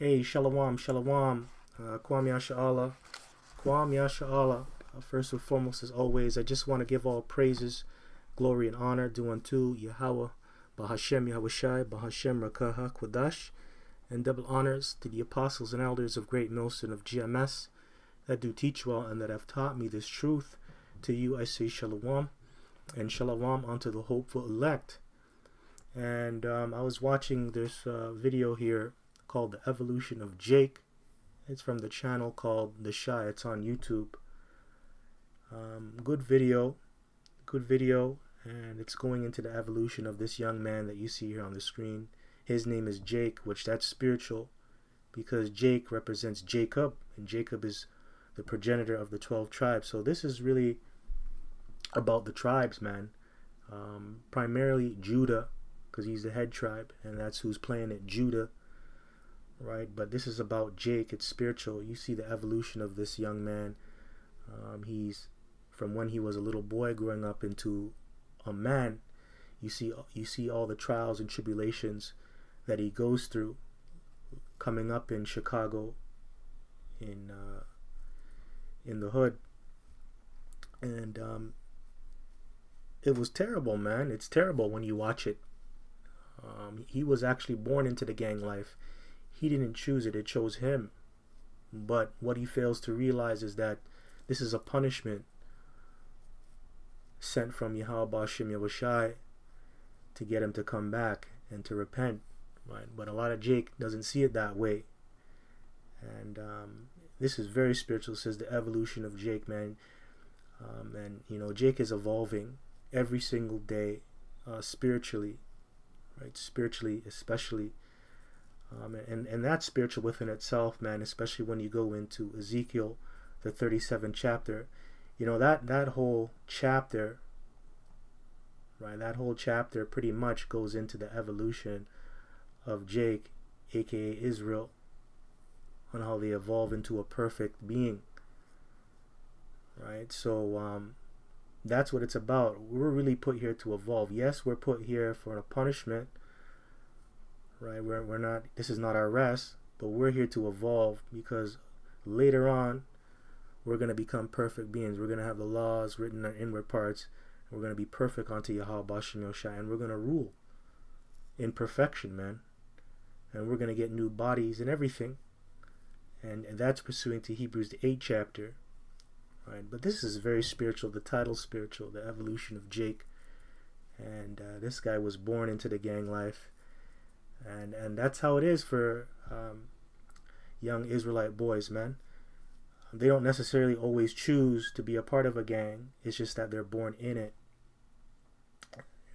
Hey, shalom, shalom. Kwam Yasha Allah. Kwam Yasha Allah. First and foremost, as always, I just want to give all praises, glory, and honor due unto Yahweh, Bahashem Yahushai, Bahashem Rakaha Kwadash, and double honors to the apostles and elders of Great Millstone of GMS that do teach well and that have taught me this truth. To you I say shalom, and shalom unto the hopeful elect. And I was watching this video here called The Evolution of Jake. It's from the channel called The Shy. It's on YouTube. Good video, and it's going into the evolution of this young man that you see here on the screen. His name is Jake, which that's spiritual because Jake represents Jacob, and Jacob is the progenitor of the 12 tribes. So this is really about the tribes, man. Primarily Judah, because he's the head tribe, and that's who's playing it, Judah, right? But this is about Jake. It's spiritual. You see the evolution of this young man. He's from when he was a little boy growing up into a man. You see all the trials and tribulations that he goes through coming up in Chicago, in the hood, and it was terrible, man. It's terrible when you watch it. He was actually born into the gang life. He didn't choose it. It chose him. But what he fails to realize is that this is a punishment sent from Yahweh Bashim Yahushai to get him to come back and to repent. Right? But a lot of Jake doesn't see it that way. And this is very spiritual. It says the evolution of Jake, man. And you know, Jake is evolving every single day, spiritually, right? Spiritually, especially, and that's spiritual within itself, man. Especially when you go into Ezekiel, the 37th chapter. You know, that whole chapter, right? That whole chapter pretty much goes into the evolution of Jake, aka Israel, on how they evolve into a perfect being, right? So that's what it's about. We're really put here to evolve. Yes, we're put here for a punishment, right? We're not, this is not our rest, but we're here to evolve because later on we're going to become perfect beings. We're going to have the laws written in our inward parts, and we're going to be perfect unto Yahweh Bashim Yoshai, and we're going to rule in perfection, man. And we're going to get new bodies and everything. And that's pursuing to Hebrews the 8th chapter, right? But this is very spiritual. The title's spiritual, the evolution of Jake. And this guy was born into the gang life, and that's how it is for young Israelite boys, man. They don't necessarily always choose to be a part of a gang. It's just that they're born in it.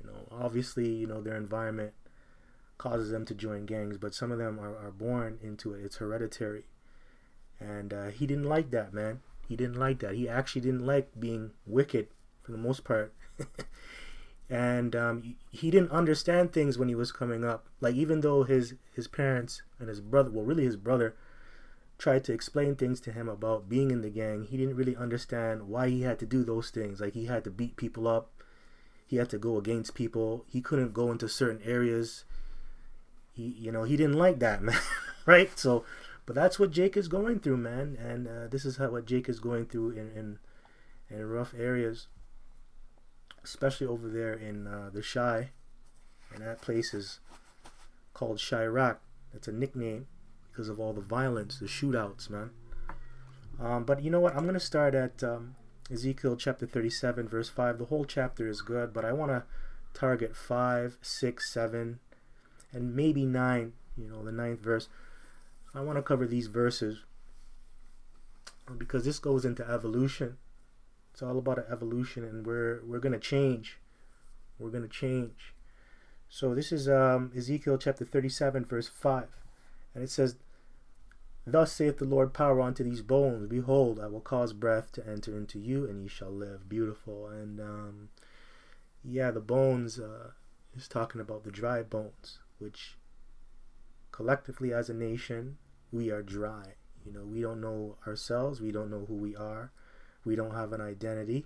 You know, obviously, you know, their environment causes them to join gangs, but some of them are born into it. It's hereditary. And he didn't like that, man. He didn't like that. He actually didn't like being wicked for the most part. And he didn't understand things when he was coming up. Like, even though his parents and his brother, well, really his brother, tried to explain things to him about being in the gang, he didn't really understand why he had to do those things. Like, he had to beat people up. He had to go against people. He couldn't go into certain areas. He didn't like that, man. Right? So, but that's what Jake is going through, man. And this is what Jake is going through in rough areas, especially over there in the Shy. And that place is called Chirac. That's a nickname because of all the violence, the shootouts, man. But you know what? I'm going to start at Ezekiel chapter 37, verse 5. The whole chapter is good, but I want to target 5, 6, 7, and maybe 9, you know, the 9th verse. I want to cover these verses because this goes into evolution. It's all about evolution, and we're going to change. We're going to change. So this is Ezekiel chapter 37, verse 5. And it says, "Thus saith the Lord power unto these bones, behold, I will cause breath to enter into you, and ye shall live." Beautiful. And yeah, the bones is talking about the dry bones, which collectively as a nation, we are dry. You know, we don't know ourselves. We don't know who we are. We don't have an identity.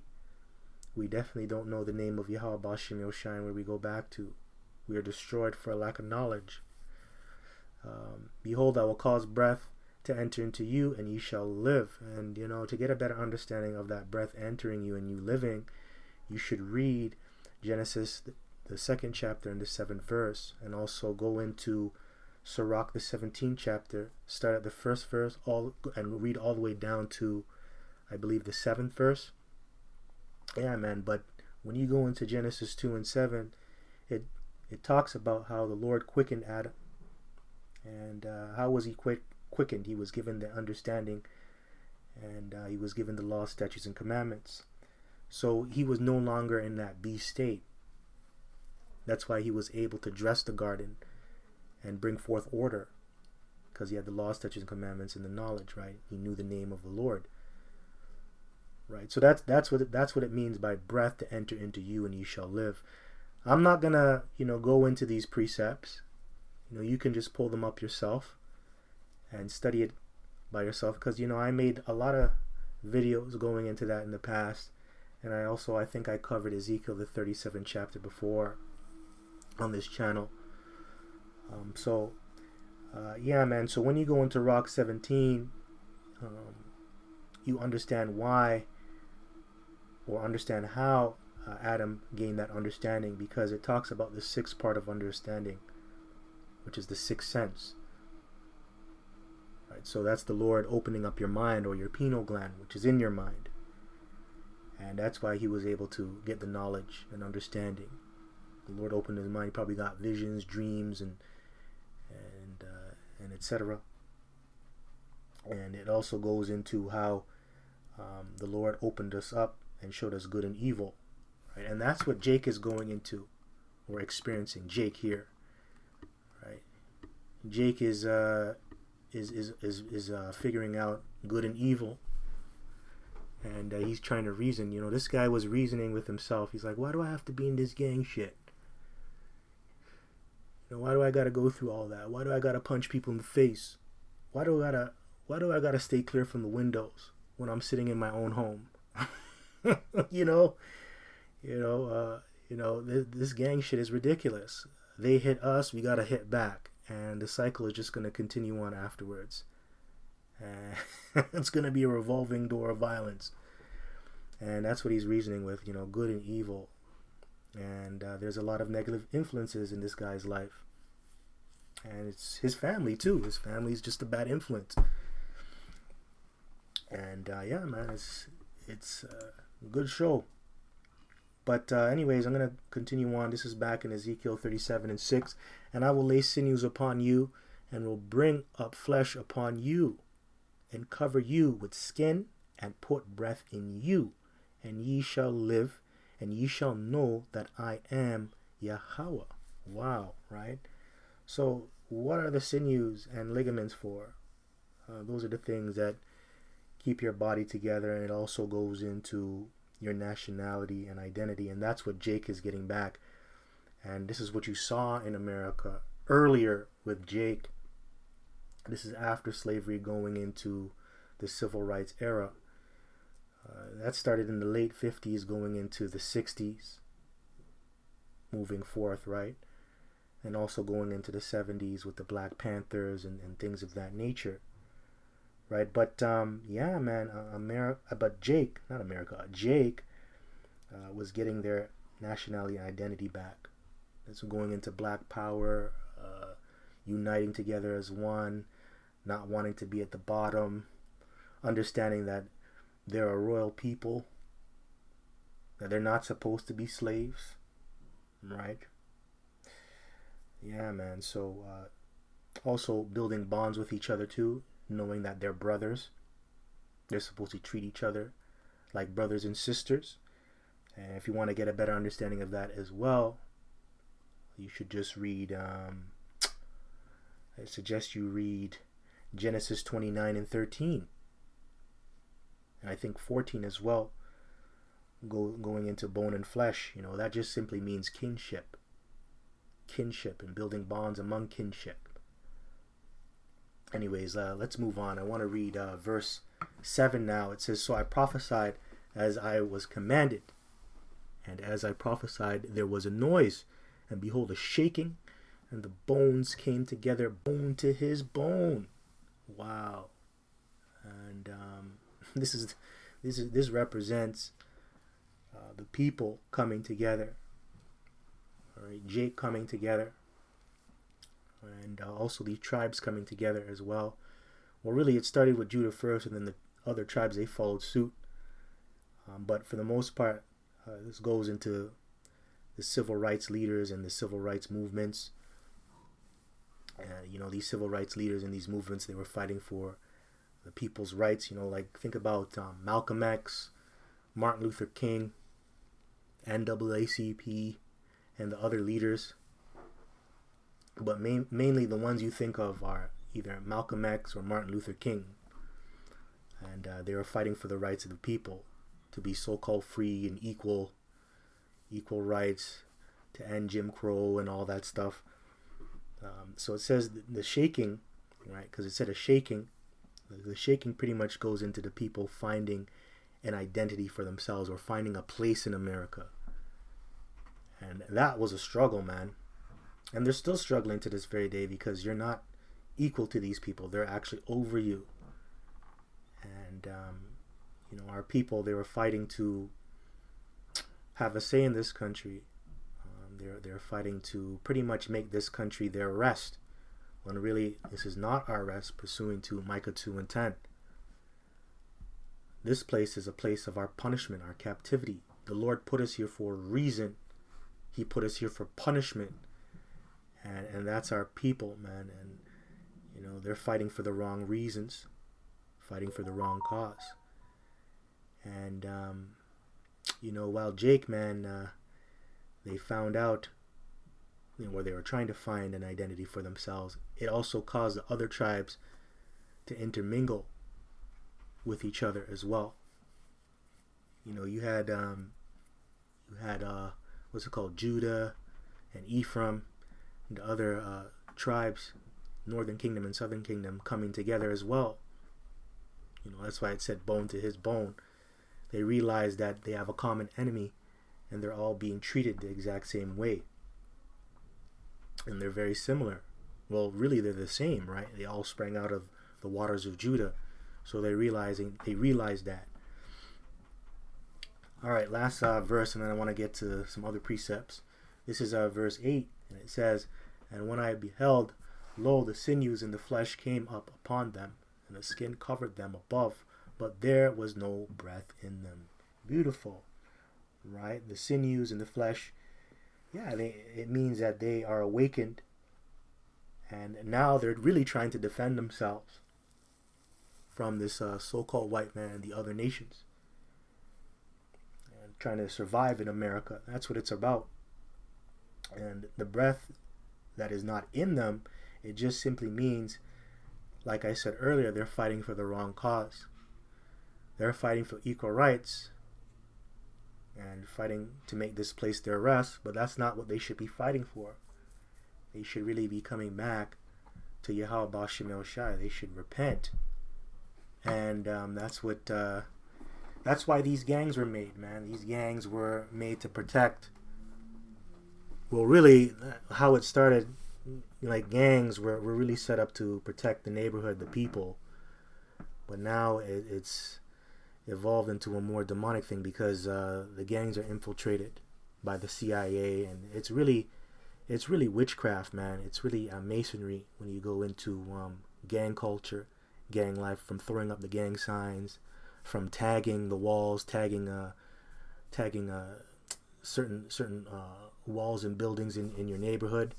We definitely don't know the name of Yahweh Bashim Yoshai, where we go back to. We are destroyed for a lack of knowledge. Behold, I will cause breath to enter into you, and ye shall live. And, to get a better understanding of that breath entering you and you living, you should read Genesis, the 2nd chapter and the 7th verse, and also go into Sirach, the 17th chapter, start at the 1st verse, and read all the way down to, I believe, the 7th verse. Yeah, man, but when you go into Genesis 2 and 7, it talks about how the Lord quickened Adam. And how was he quickened? He was given the understanding, and he was given the law, statutes, and commandments. So he was no longer in that beast state. That's why he was able to dress the garden and bring forth order, because he had the law, statutes, and commandments, and the knowledge, right? He knew the name of the Lord, right? So that's what it means by breath to enter into you, and you shall live. I'm not gonna go into these precepts. You can just pull them up yourself and study it by yourself, because I made a lot of videos going into that in the past, and I think I covered Ezekiel, the 37th chapter, before on this channel. Yeah, man, so when you go into Rock 17, you understand why, or understand how Adam gained that understanding, because it talks about the 6th part of understanding, which is the 6th sense. Right, so that's the Lord opening up your mind, or your pineal gland, which is in your mind. And that's why he was able to get the knowledge and understanding. The Lord opened his mind. He probably got visions, dreams, and etc. And it also goes into how the Lord opened us up and showed us good and evil, right? And that's what Jake is going into, or experiencing. Jake here, right? Jake is figuring out good and evil, and he's trying to reason. This guy was reasoning with himself. He's like, why do I have to be in this gang shit? Why do I gotta go through all that? Why do I gotta punch people in the face? Why do I gotta stay clear from the windows when I'm sitting in my own home? This gang shit is ridiculous. They hit us, we gotta hit back, and the cycle is just gonna continue on afterwards. It's gonna be a revolving door of violence, and that's what he's reasoning with. Good and evil. And there's a lot of negative influences in this guy's life, and it's his family too. His family's just a bad influence. And yeah, man, it's a good show. But anyways, I'm gonna continue on. This is back in Ezekiel 37 and 6. And I will lay sinews upon you, and will bring up flesh upon you, and cover you with skin, and put breath in you, and ye shall live, and ye shall know that I am Yahweh. Wow, right? So what are the sinews and ligaments for? Those are the things that keep your body together, and it also goes into your nationality and identity, and that's what Jake is getting back. And this is what you saw in America earlier with Jake. This is after slavery, going into the civil rights era. That started in the late 50s, going into the 60s, moving forth, right? And also going into the 70s with the Black Panthers and things of that nature, right? But yeah, man, Jake was getting their nationality and identity back. It's going into Black Power, uniting together as one, not wanting to be at the bottom, understanding that they're a royal people, that they're not supposed to be slaves, right? Yeah, man. So also building bonds with each other too, knowing that they're brothers. They're supposed to treat each other like brothers and sisters. And if you want to get a better understanding of that as well, you should just read, I suggest you read Genesis 29 and 13. And I think 14 as well, going into bone and flesh. That just simply means kinship and building bonds among kinship. Anyways, let's move on. I want to read verse 7 now. It says, so I prophesied as I was commanded, and as I prophesied there was a noise, and behold, a shaking, And the bones came together, bone to his bone. Wow. And this is this represents the people coming together. All right, Jake coming together, and also the tribes coming together as well. Well, really, it started with Judah first, and then the other tribes, they followed suit. But for the most part, this goes into the civil rights leaders and the civil rights movements. These civil rights leaders and these movements, they were fighting for the people's rights. Like think about Malcolm X, Martin Luther King, NAACP, and the other leaders. But mainly the ones you think of are either Malcolm X or Martin Luther King. And they were fighting for the rights of the people to be so-called free and equal rights, to end Jim Crow and all that stuff. So it says the shaking, right? Because it said a shaking. The shaking pretty much goes into the people finding an identity for themselves or finding a place in America. And that was a struggle, man. And they're still struggling to this very day because you're not equal to these people. They're actually over you. And, our people, they were fighting to have a say in this country. They're fighting to pretty much make this country their rest, when really this is not our rest, pursuant to Micah 2:10. This place is a place of our punishment, our captivity. The Lord put us here for a reason. He put us here for punishment. And that's our people, man. And, they're fighting for the wrong reasons, fighting for the wrong cause. And, while Jake, man, they found out, where they were trying to find an identity for themselves, it also caused the other tribes to intermingle with each other as well. You had what's it called, Judah and Ephraim and the other tribes, Northern Kingdom and Southern Kingdom, coming together as well. That's why it said bone to his bone. They realized that they have a common enemy, and they're all being treated the exact same way. And they're very similar. Well, really, they're the same, right? They all sprang out of the waters of Judah. So they realized that. All right, last verse, and then I want to get to some other precepts. This is verse 8, and it says, "And when I beheld, lo, the sinews and the flesh came up upon them, and the skin covered them above, but there was no breath in them." Beautiful, right? The sinews and the flesh, it means that they are awakened, and now they're really trying to defend themselves from this so-called white man and the other nations, and trying to survive in America. That's what it's about. And the breath that is not in them, it just simply means, like I said earlier, they're fighting for the wrong cause. They're fighting for equal rights and fighting to make this place their rest, but that's not what they should be fighting for. They should really be coming back to Yahweh B'Shem El Shai. They should repent. And that's why these gangs were made, man. These gangs were made to protect. Well, really, how it started, like gangs were really set up to protect the neighborhood, the people. But now it's evolved into a more demonic thing because the gangs are infiltrated by the CIA, and it's really witchcraft, man. It's really masonry when you go into gang culture, gang life, from throwing up the gang signs, from tagging the walls, tagging certain walls and buildings in your neighborhood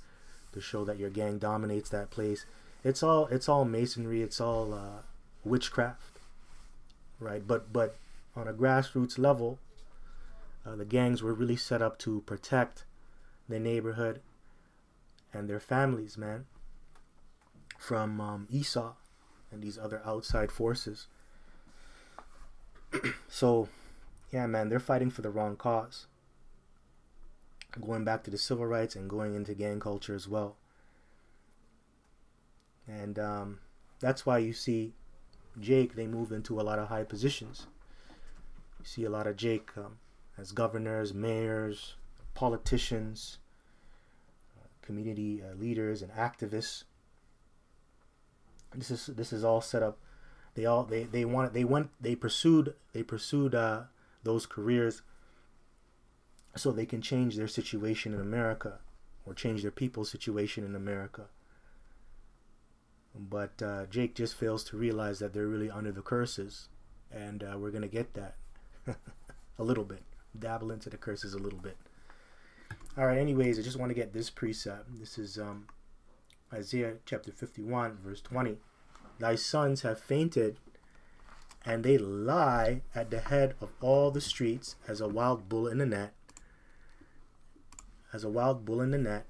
to show that your gang dominates that place. It's all masonry. It's all witchcraft, right? But on a grassroots level, the gangs were really set up to protect the neighborhood and their families, man, from Esau and these other outside forces. So, yeah, man, they're fighting for the wrong cause. Going back to the civil rights and going into gang culture as well. And that's why you see Jake, they move into a lot of high positions. You see a lot of Jake as governors, mayors, politicians, community leaders and activists. This is all set up. They pursued those careers so they can change their situation in America, or change their people's situation in America. But Jake just fails to realize that they're really under the curses, and we're gonna get that a little bit, dabble into the curses a little bit. All right. Anyways, I just want to get this precept. This is Isaiah chapter 51, verse 20. Thy sons have fainted, and they lie at the head of all the streets as a wild bull in the net. As a wild bull in the net.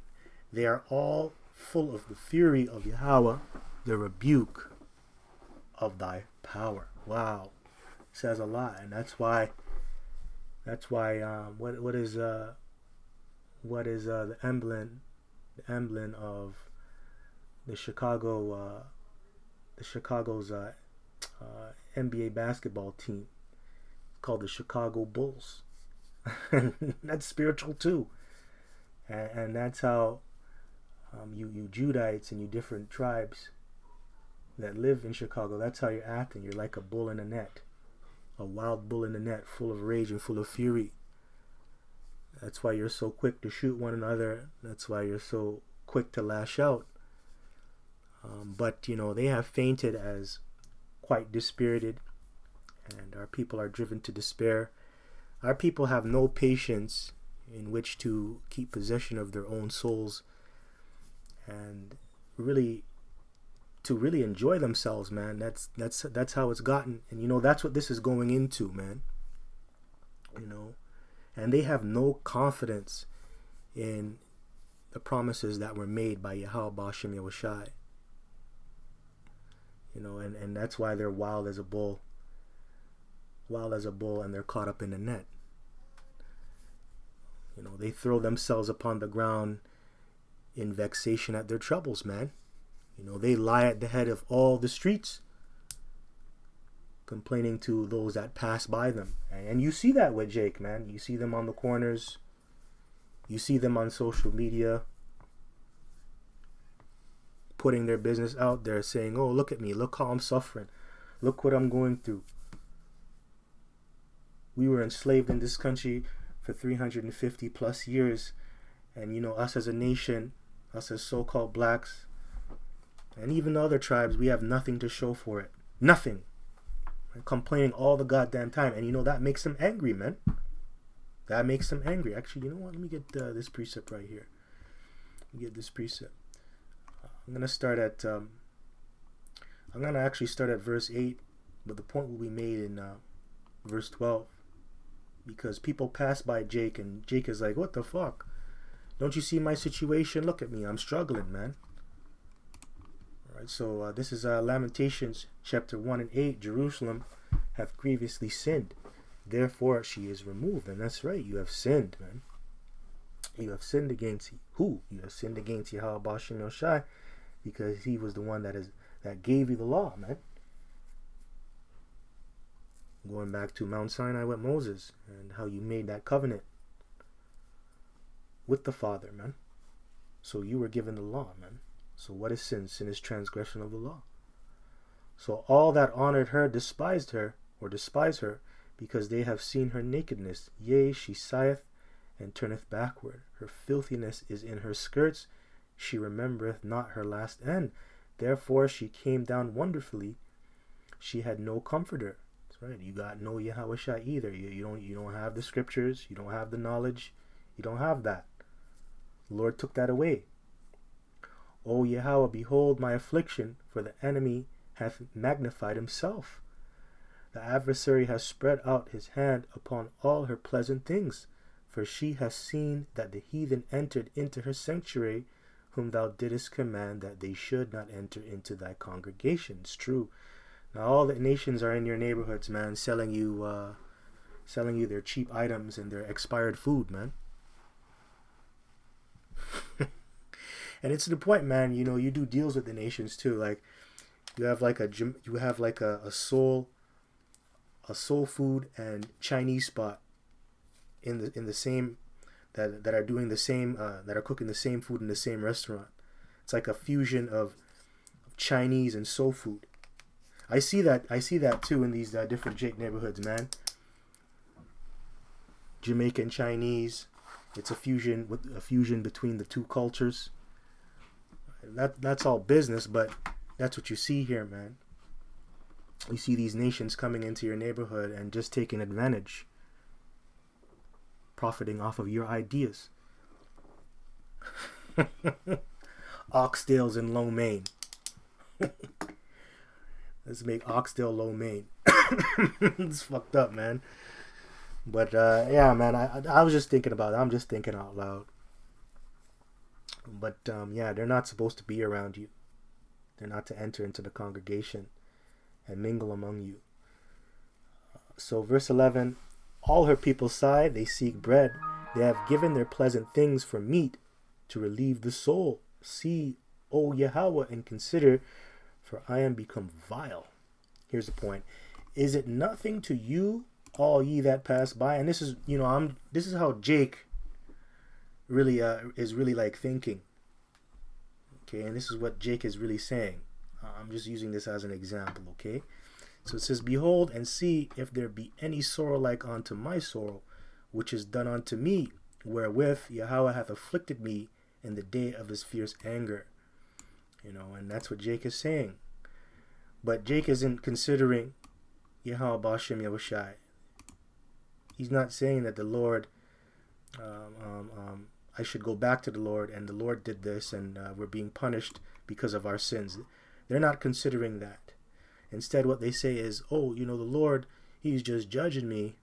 They are all full of the fury of Yahweh, the rebuke of thy power. Wow. Says a lot. And that's why what is the emblem of the Chicago's NBA basketball team, called the Chicago Bulls. That's spiritual too, and that's how you Judites and you different tribes that live in Chicago, that's how you're acting. You're like a bull in a net, a wild bull in a net, full of rage and full of fury. That's why you're so quick to shoot one another. That's why you're so quick to lash out. But, they have fainted as quite dispirited, and our people are driven to despair. Our people have no patience in which to keep possession of their own souls and really enjoy themselves, man. That's how it's gotten. And that's what this is going into, man. And they have no confidence in the promises that were made by Yahweh B'Shem Yahushai. And that's why they're wild as a bull, and they're caught up in the net. They throw themselves upon the ground in vexation at their troubles, man. They lie at the head of all the streets, complaining to those that pass by them. And you see that with Jake, man. You see them on the corners. You see them on social media, putting their business out there, saying, oh, look at me. Look how I'm suffering. Look what I'm going through. We were enslaved in this country for 350 plus years. And, us as a nation, us as so-called blacks, and even the other tribes, we have nothing to show for it. Nothing. And complaining all the goddamn time. And that makes them angry, man. That makes them angry. Actually, you know what? Let me get this precept right here. Let me get this precept. I'm going to start at... I'm going to actually start at verse 8. But the point will be made in verse 12. Because people pass by Jake, and Jake is like, what the fuck? Don't you see my situation? Look at me. I'm struggling, man. Alright, so this is Lamentations chapter 1 and 8. Jerusalem hath grievously sinned. Therefore she is removed. And that's right. You have sinned, man. You have sinned against who? You have sinned against Yahweh B'Shem Yahushai, because he was the one that gave you the law, man. Going back to Mount Sinai with Moses and how you made that covenant with the Father, man. So you were given the law, man. So what is sin? Sin is transgression of the law. So all that honored her despised her, or despise her, because they have seen her nakedness. Yea, she sigheth and turneth backward. Her filthiness is in her skirts. She remembereth not her last end. Therefore she came down wonderfully. She had no comforter. That's right. You got no Yahushua either. You don't have the scriptures. You don't have the knowledge. You don't have that. The Lord took that away. O Yahweh, behold my affliction, for the enemy hath magnified himself. The adversary has spread out his hand upon all her pleasant things, for she has seen that the heathen entered into her sanctuary, whom thou didst command that they should not enter into thy congregation. It's true. Now all the nations are in your neighborhoods, man, selling you their cheap items and their expired food, man. And it's to the point, man, you do deals with the nations too. Like you have like a soul food and Chinese spot in the same that are doing the same, that are cooking the same food in the same restaurant. It's like a fusion of Chinese and soul food. I see that too in these different Jake neighborhoods, man. Jamaican Chinese. It's a fusion between the two cultures. That's all business, but that's what you see here, man. You see these nations coming into your neighborhood and just taking advantage, profiting off of your ideas. Oxtails and lo mein. Let's make oxtail lo mein. It's fucked up, man. But yeah, man, I was just thinking about it. I'm just thinking out loud. But yeah, they're not supposed to be around you. They're not to enter into the congregation and mingle among you. So verse 11, all her people sigh, they seek bread. They have given their pleasant things for meat to relieve the soul. See, O Yahweh, and consider, for I am become vile. Here's the point. Is it nothing to you, all ye that pass by? And this is, this is how Jake really is really like thinking. Okay, and this is what Jake is really saying. I'm just using this as an example, okay? So it says, behold and see if there be any sorrow like unto my sorrow, which is done unto me, wherewith Yahweh hath afflicted me in the day of his fierce anger. And that's what Jake is saying. But Jake isn't considering Yahweh B'Shem Yahushai. He's not saying that the Lord, I should go back to the Lord, and the Lord did this, and we're being punished because of our sins. They're not considering that. Instead, what they say is, oh, the Lord, he's just judging me.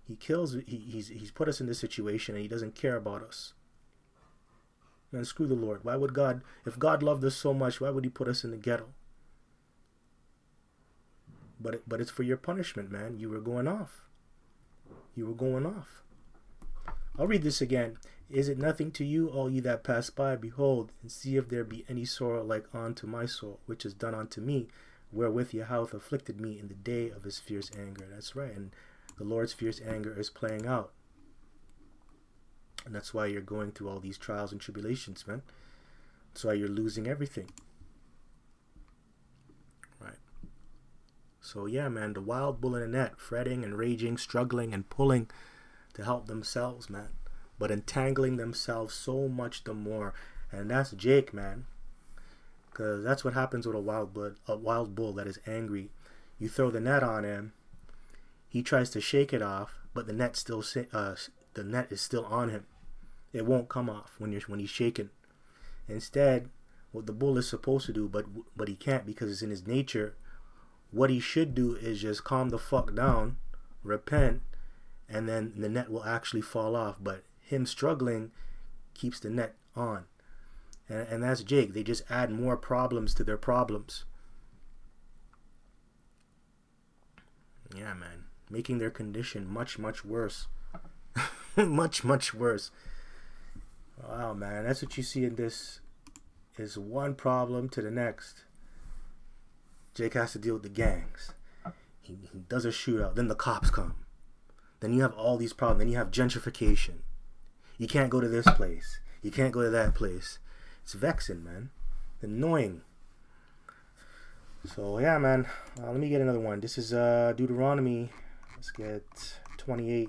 He kills, he's put us in this situation, and he doesn't care about us. Man, screw the Lord. Why would God, if God loved us so much, why would he put us in the ghetto? But it's for your punishment, man. You were going off. You were going off. I'll read this again. Is it nothing to you, all ye that pass by? Behold, and see if there be any sorrow like unto my soul, which is done unto me, wherewith Yahweh afflicted me in the day of his fierce anger. That's right. And the Lord's fierce anger is playing out. And that's why you're going through all these trials and tribulations, man. That's why you're losing everything. Right. So yeah, man, the wild bull in the net, fretting and raging, struggling and pulling to help themselves, man. But entangling themselves so much the more. And that's Jake, man. Because that's what happens with a wild bull that is angry. You throw the net on him. He tries to shake it off, but the net is still on him. It won't come off when he's shaken. Instead, what the bull is supposed to do, but he can't because it's in his nature. What he should do is just calm the fuck down, repent, and then the net will actually fall off. But him struggling keeps the net on. And that's Jake. They just add more problems to their problems. Yeah, man. Making their condition much, much worse. Much, much worse. Wow, man. That's what you see in this. Is one problem to the next. Jake has to deal with the gangs. He does a shootout. Then the cops come. Then you have all these problems. Then you have gentrification. You can't go to this place. You can't go to that place. It's vexing, man. Annoying. So, yeah, man. Let me get another one. This is Deuteronomy. Let's get 28.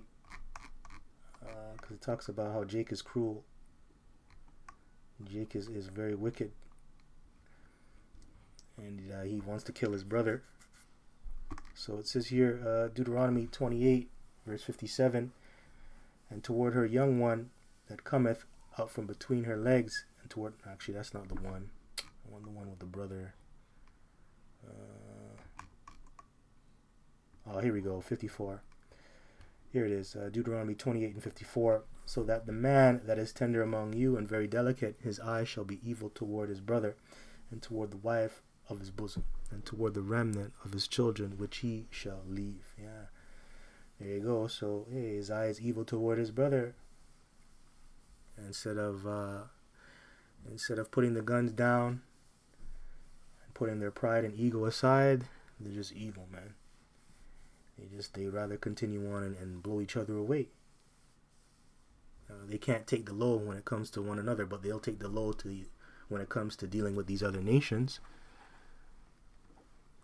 Because it talks about how Jake is cruel. Jake is very wicked. And he wants to kill his brother. So it says here, Deuteronomy 28, verse 57. And toward her young one that cometh out from between her legs, and toward, actually that's not the one. I want the one with the brother. Oh, here we go, 54. Here it is, Deuteronomy 28 and 54. So that the man that is tender among you and very delicate, his eye shall be evil toward his brother, and toward the wife of his bosom, and toward the remnant of his children, which he shall leave. Yeah, there you go. So, hey, his eye is evil toward his brother. Instead of putting the guns down and putting their pride and ego aside, they're just evil, man. They rather continue on and blow each other away. They can't take the low when it comes to one another, but they'll take the low when it comes to dealing with these other nations.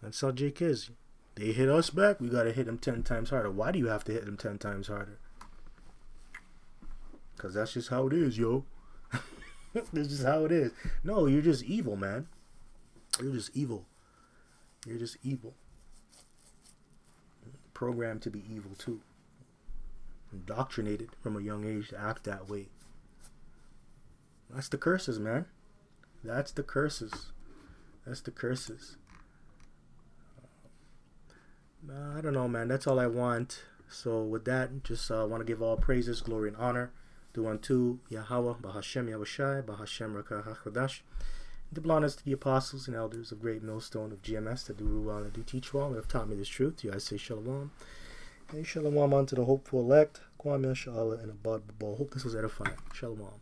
That's how Jake is. They hit us back, we gotta hit them 10 times harder. Why do you have to hit them 10 times harder? Because that's just how it is, yo. This is how it is. No, you're just evil, man. You're just evil. You're just evil. Programmed to be evil, too. Indoctrinated from a young age to act that way. That's the curses, man. That's the curses. That's the curses. I don't know, man. That's all I want. So with that, just want to give all praises, glory, and honor due unto Yahweh, Bahashem Yahushai, Bahashem Rakah HaKodash. The blondness to the apostles and elders of Great Millstone of GMS that do rule well and do teach well and have taught me this truth. To you I say shalom. And shalom unto the hopeful elect. Kwame Inshallah and Abad Babal. Hope this was edifying. Shalom.